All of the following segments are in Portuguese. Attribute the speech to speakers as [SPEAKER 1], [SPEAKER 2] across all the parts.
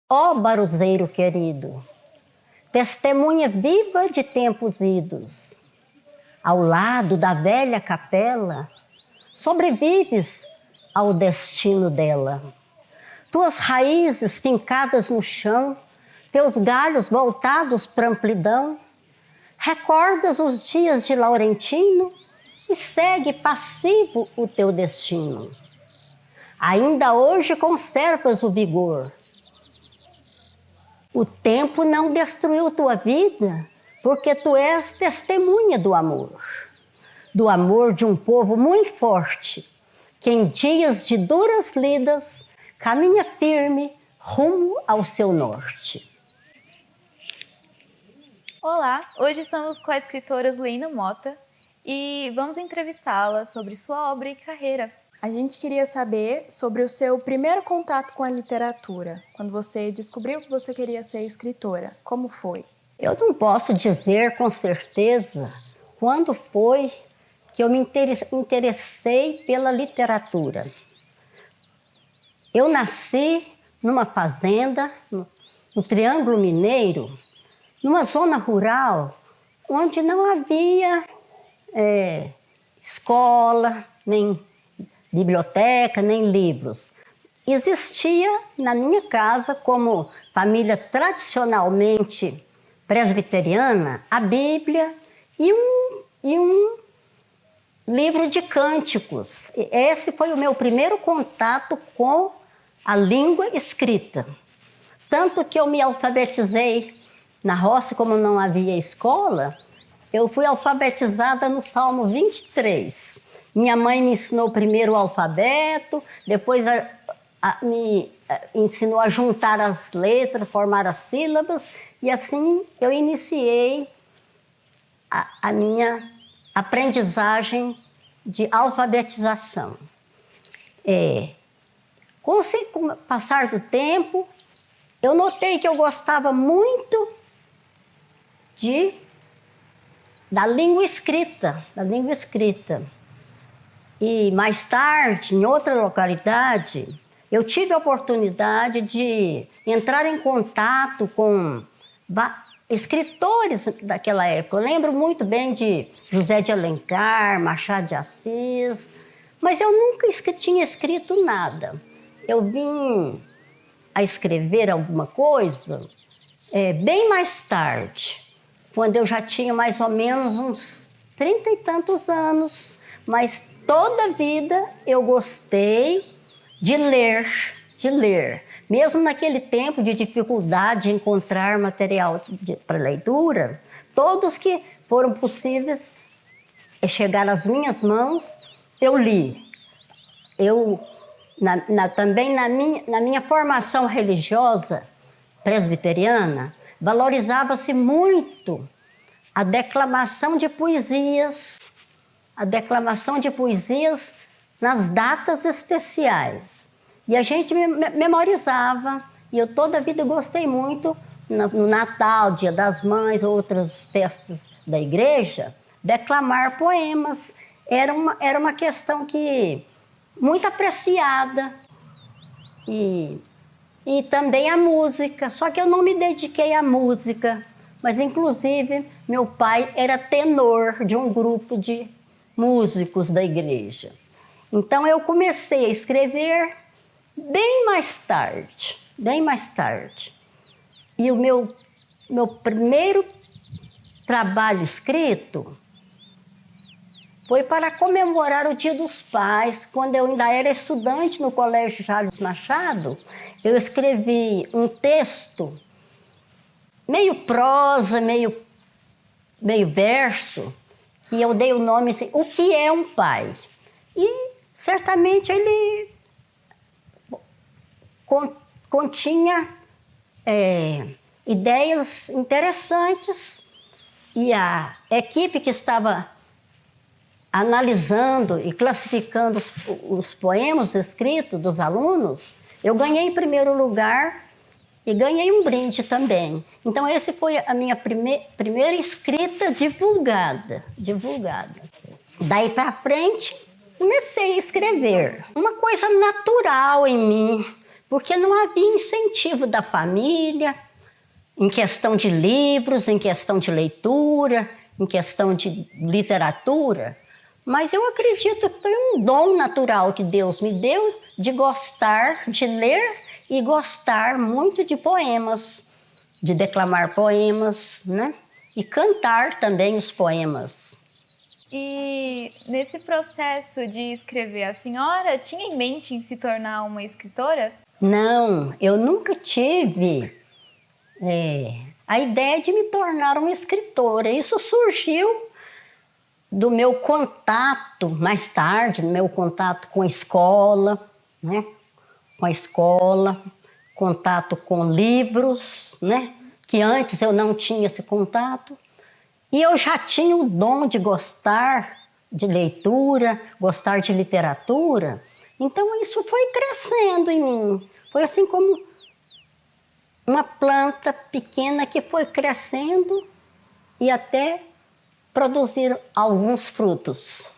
[SPEAKER 1] Ó baruzeiro querido, testemunha viva de tempos idos, ao lado da velha capela, sobrevives ao destino dela. Tuas raízes fincadas no chão, teus galhos voltados para amplidão, recordas os dias de Laurentino e segue passivo o teu destino. Ainda hoje conservas o vigor. O tempo não destruiu tua vida, porque tu és testemunha do amor de um povo muito forte, que em dias de duras lidas caminha firme rumo ao seu norte.
[SPEAKER 2] Olá, hoje estamos com a escritora Zuleina Mota e vamos entrevistá-la sobre sua obra e carreira.
[SPEAKER 3] A gente queria saber sobre o seu primeiro contato com a literatura, quando você descobriu que você queria ser escritora. Como foi?
[SPEAKER 1] Eu não posso dizer com certeza quando foi que eu me interessei pela literatura. Eu nasci numa fazenda, no Triângulo Mineiro, numa zona rural, onde não havia escola, nem biblioteca, nem livros. Existia na minha casa, como família tradicionalmente presbiteriana, a Bíblia e um livro de cânticos. Esse foi o meu primeiro contato com a língua escrita. Tanto que eu me alfabetizei na roça, como não havia escola, eu fui alfabetizada no Salmo 23. Minha mãe me ensinou primeiro o alfabeto, depois me ensinou a juntar as letras, formar as sílabas, e assim eu iniciei a minha aprendizagem de alfabetização. Com o passar do tempo, eu notei que eu gostava muito da língua escrita, E mais tarde, em outra localidade, eu tive a oportunidade de entrar em contato com escritores daquela época. Eu lembro muito bem de José de Alencar, Machado de Assis, mas eu nunca tinha escrito nada. Eu vim a escrever alguma coisa bem mais tarde, quando eu já tinha mais ou menos uns 30 e tantos anos, mas toda a vida eu gostei de ler. Mesmo naquele tempo de dificuldade de encontrar material para leitura, todos que foram possíveis chegar às minhas mãos, eu li. Também na minha formação religiosa presbiteriana, valorizava-se muito a declamação de poesias nas datas especiais. E a gente memorizava, e eu toda a vida gostei muito, no Natal, Dia das Mães, outras festas da igreja, declamar poemas. Era uma questão muito apreciada. E também a música, só que eu não me dediquei à música, mas inclusive meu pai era tenor de um grupo de músicos da igreja. Então eu comecei a escrever bem mais tarde. E o meu primeiro trabalho escrito foi para comemorar o Dia dos Pais, quando eu ainda era estudante no Colégio Jales Machado. Eu escrevi um texto, meio prosa, meio verso, que eu dei o nome assim, O que é um pai? E certamente ele continha ideias interessantes, e a equipe que estava analisando e classificando os poemas escritos dos alunos, eu ganhei em primeiro lugar e ganhei um brinde também. Então, essa foi a minha primeira escrita divulgada. Daí para frente, comecei a escrever. Uma coisa natural em mim, porque não havia incentivo da família em questão de livros, em questão de leitura, em questão de literatura. Mas eu acredito que foi um dom natural que Deus me deu de gostar de ler e gostar muito de poemas, de declamar poemas, né? E cantar também os poemas.
[SPEAKER 2] E nesse processo de escrever, a senhora tinha em mente em se tornar uma escritora?
[SPEAKER 1] Não, eu nunca tive a ideia de me tornar uma escritora. Isso surgiu do meu contato, mais tarde, do meu contato com a escola, né? Com a escola, contato com livros, né? Que antes eu não tinha esse contato. E eu já tinha o dom de gostar de leitura, gostar de literatura. Então isso foi crescendo em mim. Foi assim como uma planta pequena que foi crescendo e até produzir alguns frutos.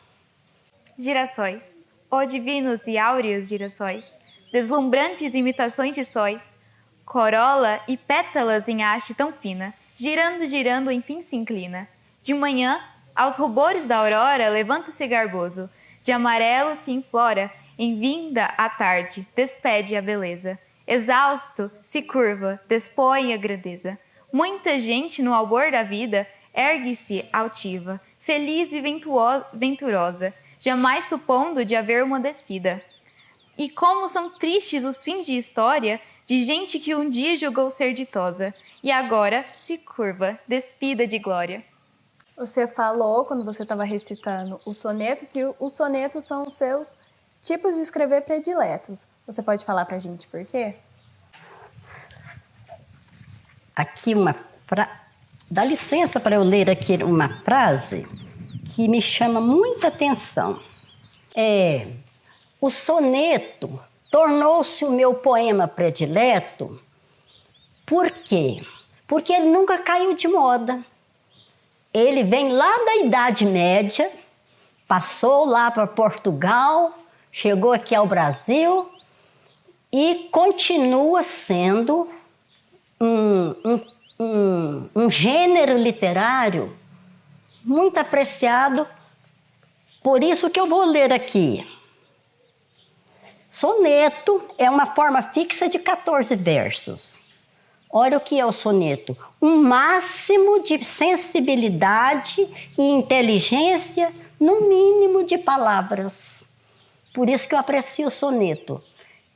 [SPEAKER 2] Girassóis, ó divinos e áureos girassóis, deslumbrantes imitações de sóis, corola e pétalas em haste tão fina, girando, girando, enfim se inclina. De manhã, aos rubores da aurora, levanta-se garboso, de amarelo se implora, em vinda à tarde, despede a beleza. Exausto, se curva, despõe a grandeza. Muita gente no albor da vida ergue-se altiva, feliz e venturosa, jamais supondo de haver uma descida. E como são tristes os fins de história de gente que um dia julgou ser ditosa, e agora se curva, despida de glória.
[SPEAKER 3] Você falou, quando você estava recitando o soneto, que os sonetos são os seus tipos de escrever prediletos. Você pode falar pra gente por quê?
[SPEAKER 1] Aqui dá licença para eu ler aqui uma frase que me chama muita atenção. O soneto tornou-se o meu poema predileto. Por quê? Porque ele nunca caiu de moda. Ele vem lá da Idade Média, passou lá para Portugal, chegou aqui ao Brasil e continua sendo um gênero literário muito apreciado. Por isso que eu vou ler aqui. Soneto é uma forma fixa de 14 versos. Olha o que é o soneto. Um máximo de sensibilidade e inteligência no mínimo de palavras. Por isso que eu aprecio o soneto.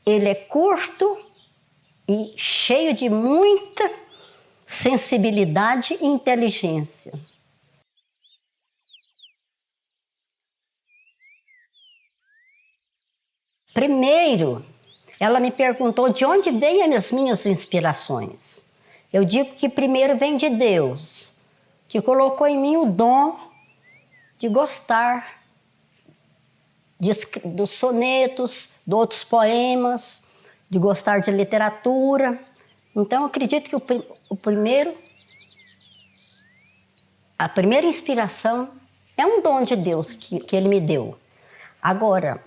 [SPEAKER 1] Ele é curto e cheio de muita sensibilidade e inteligência. Primeiro, ela me perguntou de onde vêm as minhas inspirações. Eu digo que primeiro vem de Deus, que colocou em mim o dom de gostar dos sonetos, de outros poemas, de gostar de literatura. Então, eu acredito que a primeira inspiração é um dom de Deus que Ele me deu. Agora,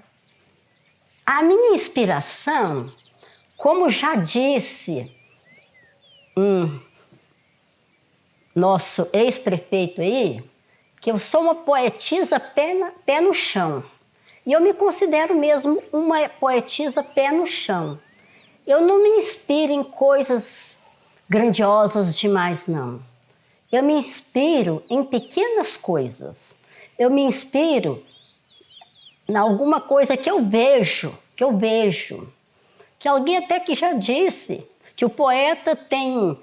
[SPEAKER 1] a minha inspiração, como já disse nosso ex-prefeito aí, que eu sou uma poetisa pé no chão. E eu me considero mesmo uma poetisa pé no chão. Eu não me inspiro em coisas grandiosas demais, não. Eu me inspiro em pequenas coisas. Eu me inspiro em alguma coisa que eu vejo. Que alguém até que já disse que o poeta tem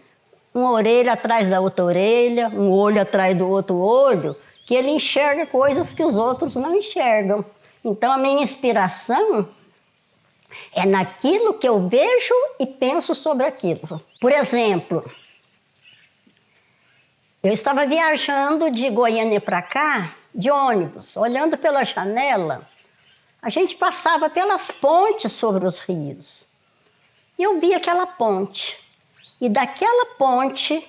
[SPEAKER 1] uma orelha atrás da outra orelha, um olho atrás do outro olho, que ele enxerga coisas que os outros não enxergam. Então, a minha inspiração é naquilo que eu vejo e penso sobre aquilo. Por exemplo, eu estava viajando de Goiânia para cá, de ônibus, olhando pela janela, a gente passava pelas pontes sobre os rios. E eu vi aquela ponte. E daquela ponte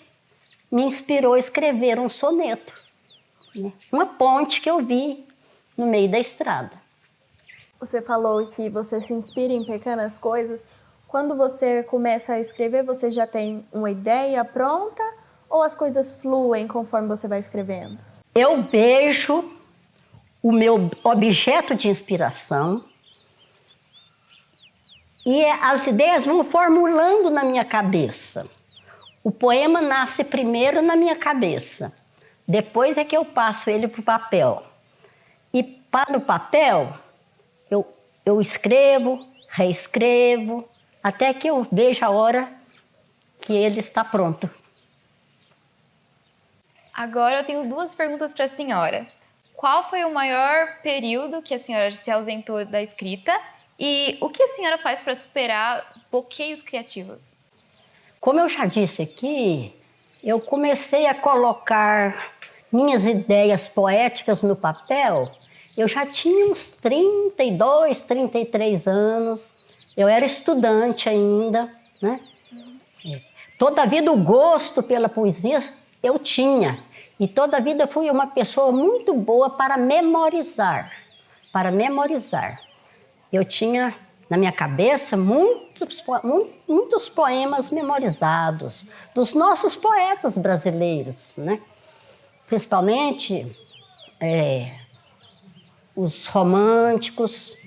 [SPEAKER 1] me inspirou a escrever um soneto. Uma ponte que eu vi no meio da estrada.
[SPEAKER 3] Você falou que você se inspira em pequenas coisas. Quando você começa a escrever, você já tem uma ideia pronta ou as coisas fluem conforme você vai escrevendo?
[SPEAKER 1] Eu vejo o meu objeto de inspiração e as ideias vão formulando na minha cabeça. O poema nasce primeiro na minha cabeça, depois é que eu passo ele para o papel. E para o papel, eu escrevo, reescrevo, até que eu veja a hora que ele está pronto.
[SPEAKER 2] Agora eu tenho duas perguntas para a senhora. Qual foi o maior período que a senhora se ausentou da escrita e o que a senhora faz para superar bloqueios criativos?
[SPEAKER 1] Como eu já disse aqui, eu comecei a colocar minhas ideias poéticas no papel. Eu já tinha uns 32, 33 anos. Eu era estudante ainda, né? Toda a vida o gosto pela poesia eu tinha. E toda a vida fui uma pessoa muito boa para memorizar. Para memorizar. Eu tinha na minha cabeça muitos poemas memorizados dos nossos poetas brasileiros, né? Principalmente os românticos,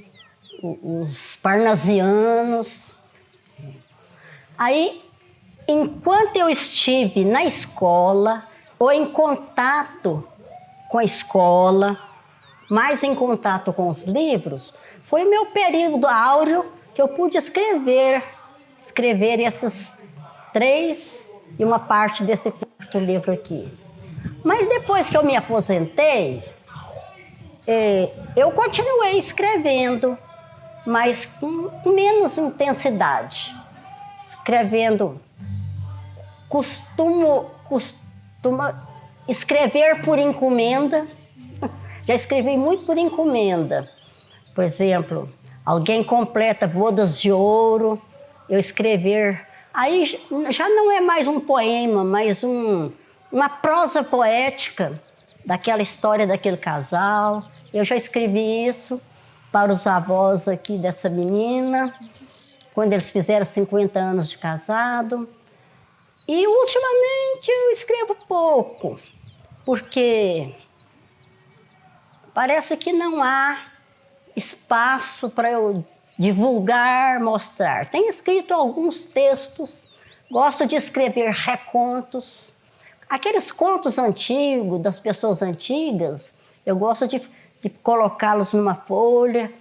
[SPEAKER 1] os parnasianos. Aí, enquanto eu estive na escola ou em contato com a escola, mais em contato com os livros, foi o meu período áureo que eu pude escrever esses 3 e uma parte desse 4º livro aqui. Mas depois que eu me aposentei, eu continuei escrevendo, mas com menos intensidade. Escrevendo, costumo escrever por encomenda. Já escrevi muito por encomenda. Por exemplo, alguém completa bodas de ouro, eu escrever. Aí já não é mais um poema, mas uma prosa poética daquela história daquele casal. Eu já escrevi isso para os avós aqui dessa menina, quando eles fizeram 50 anos de casado. E ultimamente eu escrevo pouco, porque parece que não há espaço para eu divulgar, mostrar. Tenho escrito alguns textos, gosto de escrever recontos. Aqueles contos antigos, das pessoas antigas, eu gosto de colocá-los numa folha,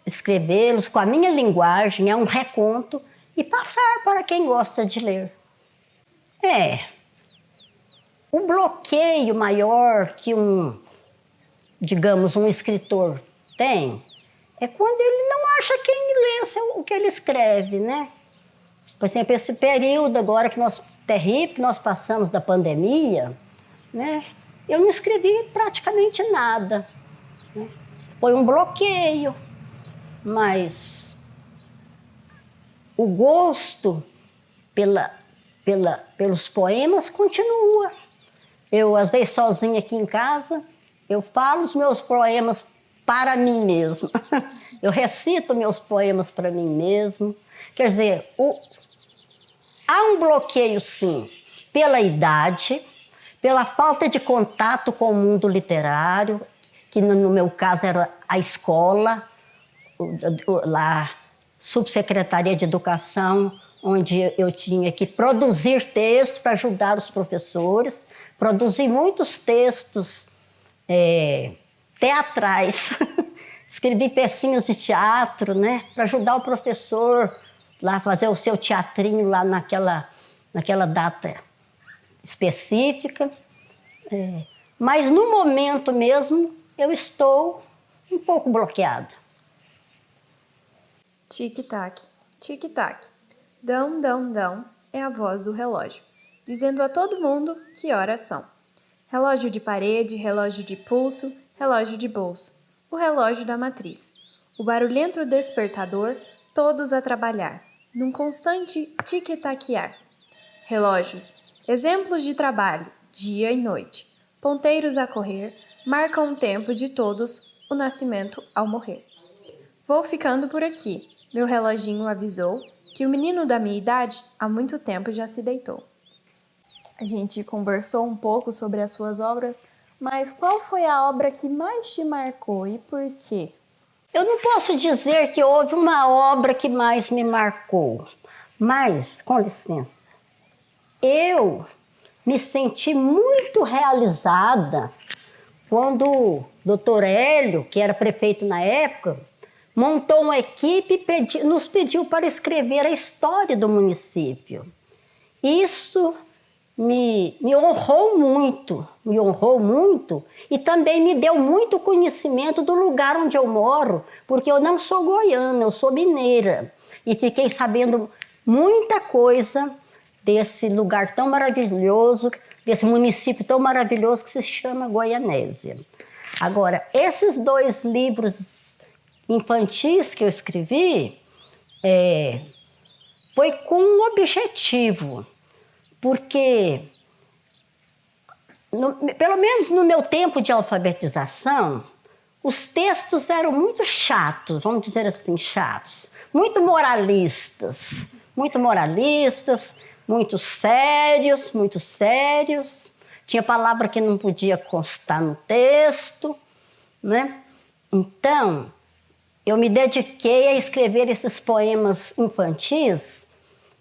[SPEAKER 1] escrevê-los com a minha linguagem, é um reconto, e passar para quem gosta de ler. O bloqueio maior que um escritor tem é quando ele não acha quem lê o que ele escreve, né? Por exemplo, esse período agora terrível que nós passamos da pandemia, né? Eu não escrevi praticamente nada, né? Foi um bloqueio, mas o gosto pelos poemas continua. Eu, às vezes, sozinha aqui em casa, eu falo os meus poemas para mim mesma. Eu recito meus poemas para mim mesmo. Quer dizer, há um bloqueio, sim, pela idade, pela falta de contato com o mundo literário, que no meu caso era a escola, a Subsecretaria de Educação, onde eu tinha que produzir textos para ajudar os professores. Produzi muitos textos teatrais. Escrevi pecinhas de teatro, né, para ajudar o professor lá a fazer o seu teatrinho lá naquela data específica. Mas no momento mesmo eu estou um pouco bloqueada.
[SPEAKER 3] Tic-tac, tic-tac. Dão, dão, dão é a voz do relógio, dizendo a todo mundo que horas são. Relógio de parede, relógio de pulso, relógio de bolso. O relógio da matriz. O barulhento despertador, todos a trabalhar, num constante tic-taquear. Relógios, exemplos de trabalho, dia e noite. Ponteiros a correr, marcam o tempo de todos, o nascimento ao morrer. Vou ficando por aqui, meu reloginho avisou, que o menino da minha idade há muito tempo já se deitou. A gente conversou um pouco sobre as suas obras, mas qual foi a obra que mais te marcou e por quê?
[SPEAKER 1] Eu não posso dizer que houve uma obra que mais me marcou, mas, com licença, eu me senti muito realizada quando o doutor Hélio, que era prefeito na época, montou uma equipe e nos pediu para escrever a história do município. Isso me honrou muito e também me deu muito conhecimento do lugar onde eu moro, porque eu não sou goiana, eu sou mineira e fiquei sabendo muita coisa desse lugar tão maravilhoso, desse município tão maravilhoso que se chama Goianésia. Agora, esses 2 livros infantis que eu escrevi foi com um objetivo, porque, pelo menos no meu tempo de alfabetização, os textos eram muito chatos, vamos dizer assim, chatos, muito moralistas, muito sérios. Tinha palavra que não podia constar no texto, né? Então, eu me dediquei a escrever esses poemas infantis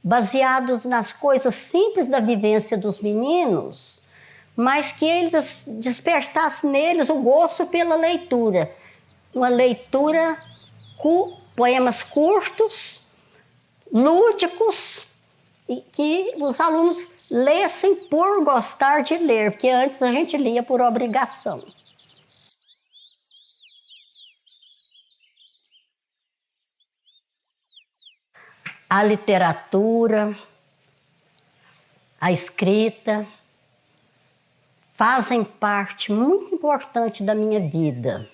[SPEAKER 1] baseados nas coisas simples da vivência dos meninos, mas que eles despertassem neles o gosto pela leitura. Uma leitura com poemas curtos, lúdicos, e que os alunos lessem por gostar de ler, porque antes a gente lia por obrigação. A literatura, a escrita, fazem parte muito importante da minha vida.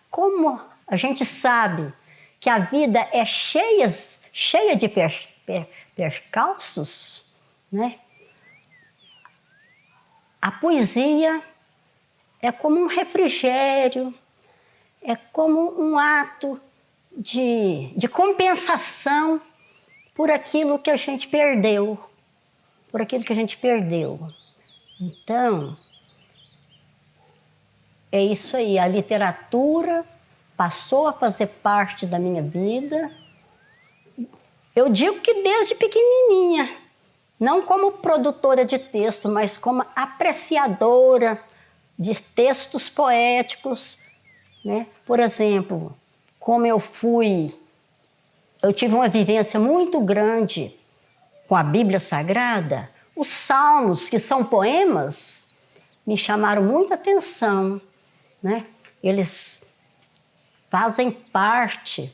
[SPEAKER 1] Como a gente sabe que a vida é cheia de percalços, né? A poesia é como um refrigério, é como um ato de compensação por aquilo que a gente perdeu, Então, é isso aí, a literatura passou a fazer parte da minha vida. Eu digo que desde pequenininha, não como produtora de texto, mas como apreciadora de textos poéticos, né? Por exemplo, como eu tive uma vivência muito grande com a Bíblia Sagrada, os salmos, que são poemas, me chamaram muita atenção, né? Eles fazem parte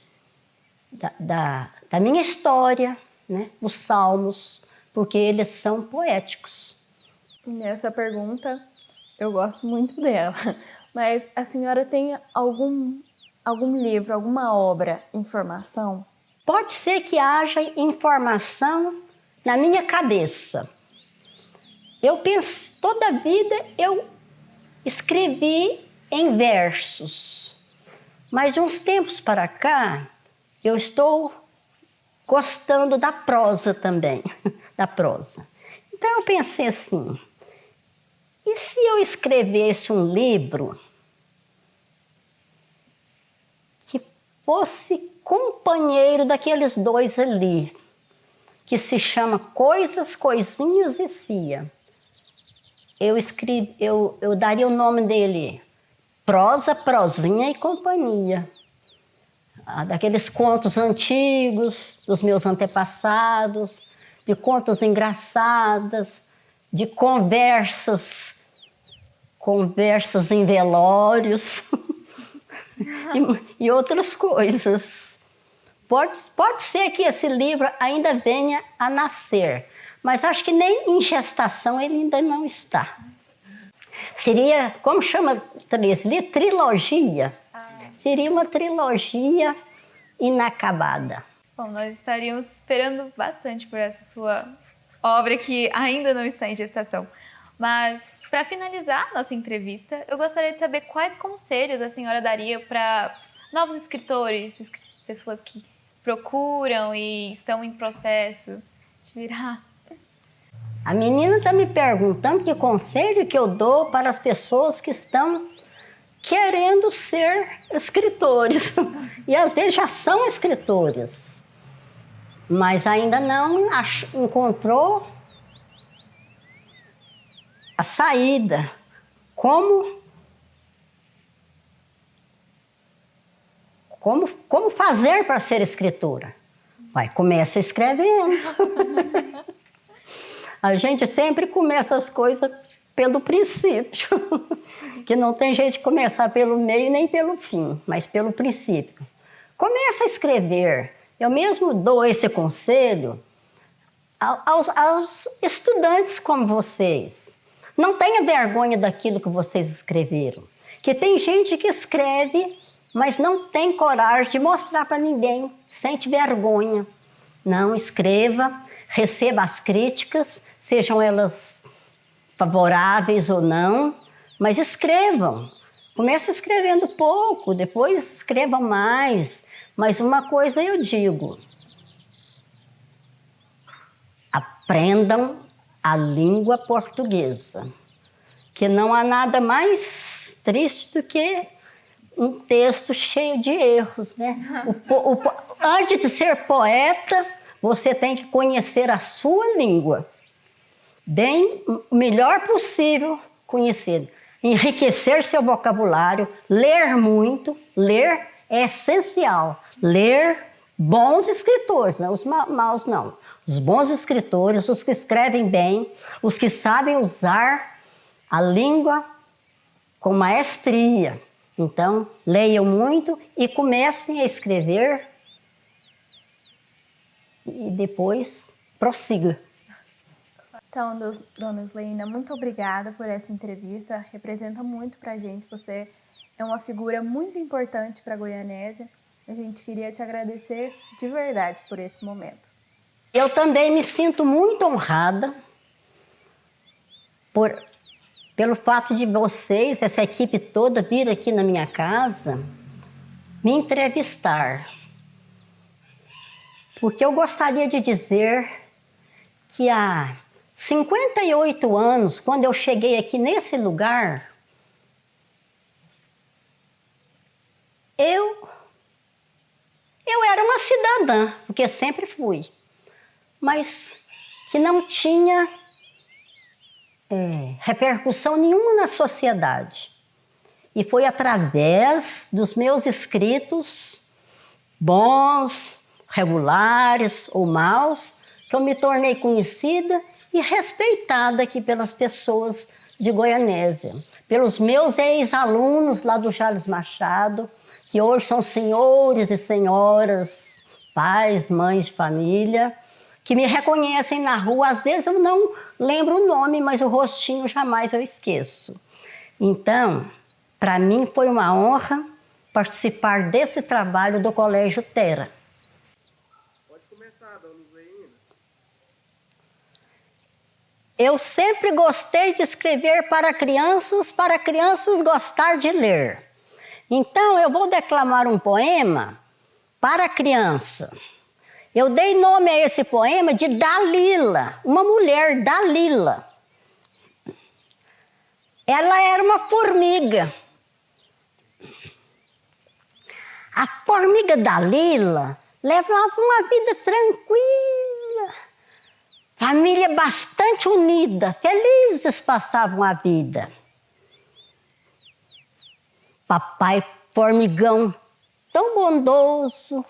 [SPEAKER 1] da minha história, né? Os salmos, porque eles são poéticos.
[SPEAKER 3] Nessa pergunta, eu gosto muito dela, mas a senhora tem algum livro, alguma obra em formação?
[SPEAKER 1] Pode ser que haja informação na minha cabeça. Eu penso, toda a vida eu escrevi em versos, mas de uns tempos para cá, eu estou gostando da prosa também, da prosa. Então eu pensei assim, e se eu escrevesse um livro que fosse companheiro daqueles 2 ali, que se chama Coisas, Coisinhas e Cia. Eu daria o nome dele Prosa, Prosinha e Companhia. Daqueles contos antigos dos meus antepassados, de contos engraçadas, de conversas em velórios e outras coisas. Pode ser que esse livro ainda venha a nascer, mas acho que nem em gestação ele ainda não está. Seria, como chama trilogia? Seria uma trilogia inacabada.
[SPEAKER 2] Bom, nós estaríamos esperando bastante por essa sua obra que ainda não está em gestação. Mas, para finalizar nossa entrevista, eu gostaria de saber quais conselhos a senhora daria para novos escritores, pessoas que procuram e estão em processo de virar?
[SPEAKER 1] A menina está me perguntando que conselho que eu dou para as pessoas que estão querendo ser escritores. E às vezes já são escritores, mas ainda não encontrou a saída. Como fazer para ser escritora? Começa escrevendo. A gente sempre começa as coisas pelo princípio, que não tem jeito de começar pelo meio nem pelo fim, mas pelo princípio. Começa a escrever. Eu mesmo dou esse conselho aos estudantes como vocês. Não tenha vergonha daquilo que vocês escreveram. Que tem gente que escreve, mas não tem coragem de mostrar para ninguém, sente vergonha. Não, escreva, receba as críticas, sejam elas favoráveis ou não, mas escrevam. Comece escrevendo pouco, depois escrevam mais. Mas uma coisa eu digo: aprendam a língua portuguesa, que não há nada mais triste do que um texto cheio de erros, né? Antes de ser poeta, você tem que conhecer a sua língua. Bem, o melhor possível conhecer. Enriquecer seu vocabulário, ler muito. Ler é essencial. Ler bons escritores, não os maus não. Os bons escritores, os que escrevem bem, os que sabem usar a língua com maestria. Então, leiam muito e comecem a escrever e depois prossiga.
[SPEAKER 3] Então, dona Isleina, muito obrigada por essa entrevista. Representa muito pra gente. Você é uma figura muito importante para a Goianésia. A gente queria te agradecer de verdade por esse momento.
[SPEAKER 1] Eu também me sinto muito honrada pelo fato de vocês, essa equipe toda, vir aqui na minha casa me entrevistar. Porque eu gostaria de dizer que há 58 anos, quando eu cheguei aqui nesse lugar, eu era uma cidadã, porque sempre fui, mas que não tinha repercussão nenhuma na sociedade. E foi através dos meus escritos, bons, regulares ou maus, que eu me tornei conhecida e respeitada aqui pelas pessoas de Goianésia, pelos meus ex-alunos lá do Jales Machado, que hoje são senhores e senhoras, pais, mães de família, que me reconhecem na rua. Às vezes eu não lembro o nome, mas o rostinho jamais eu esqueço. Então, para mim foi uma honra participar desse trabalho do Colégio Terra.
[SPEAKER 4] Pode começar, dona Isleina.
[SPEAKER 1] Eu sempre gostei de escrever para crianças gostar de ler. Então, eu vou declamar um poema para criança. Eu dei nome a esse poema de Dalila, uma mulher, Dalila. Ela era uma formiga. A formiga Dalila levava uma vida tranquila, família bastante unida, felizes passavam a vida. Papai formigão tão bondoso,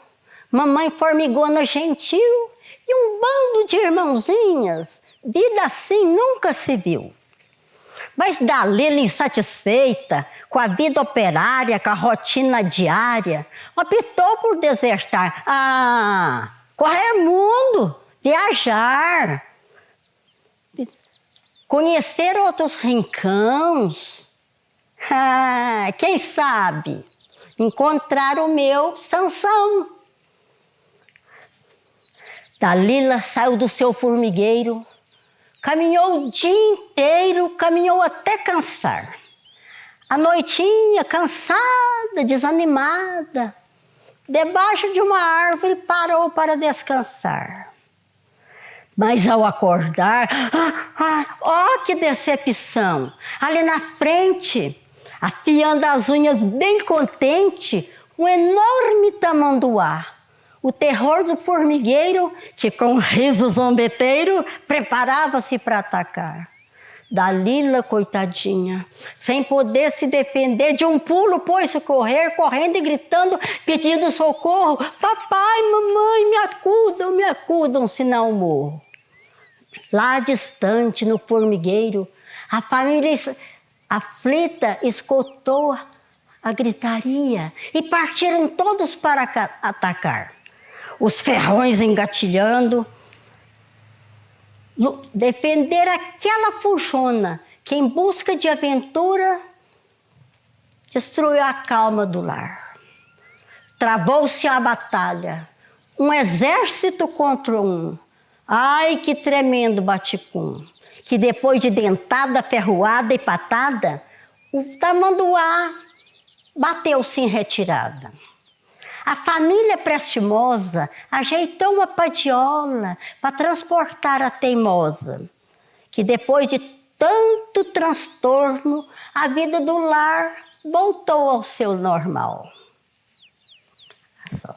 [SPEAKER 1] mamãe formigona gentil e um bando de irmãozinhas, vida assim nunca se viu. Mas Dalila, insatisfeita com a vida operária, com a rotina diária, optou por desertar. Correr mundo, viajar, conhecer outros rincões. Quem sabe encontrar o meu Sansão. Dalila saiu do seu formigueiro, caminhou o dia inteiro, caminhou até cansar. À noitinha, cansada, desanimada, debaixo de uma árvore, parou para descansar. Mas ao acordar, que decepção! Ali na frente, afiando as unhas bem contente, um enorme tamanduá. O terror do formigueiro, que com um riso zombeteiro, preparava-se para atacar. Dalila, coitadinha, sem poder se defender, de um pulo pôs-se correr, correndo e gritando, pedindo socorro. Papai, mamãe, me acudam, senão morro. Lá distante, no formigueiro, a família aflita escutou a gritaria e partiram todos para atacar. Os ferrões engatilhando, defender aquela fuxona que, em busca de aventura, destruiu a calma do lar. Travou-se a batalha, um exército contra um. Ai, que tremendo baticum, que depois de dentada, ferroada e patada, o tamanduá bateu-se em retirada. A família prestimosa ajeitou uma padiola para transportar a teimosa, que depois de tanto transtorno, a vida do lar voltou ao seu normal. Só.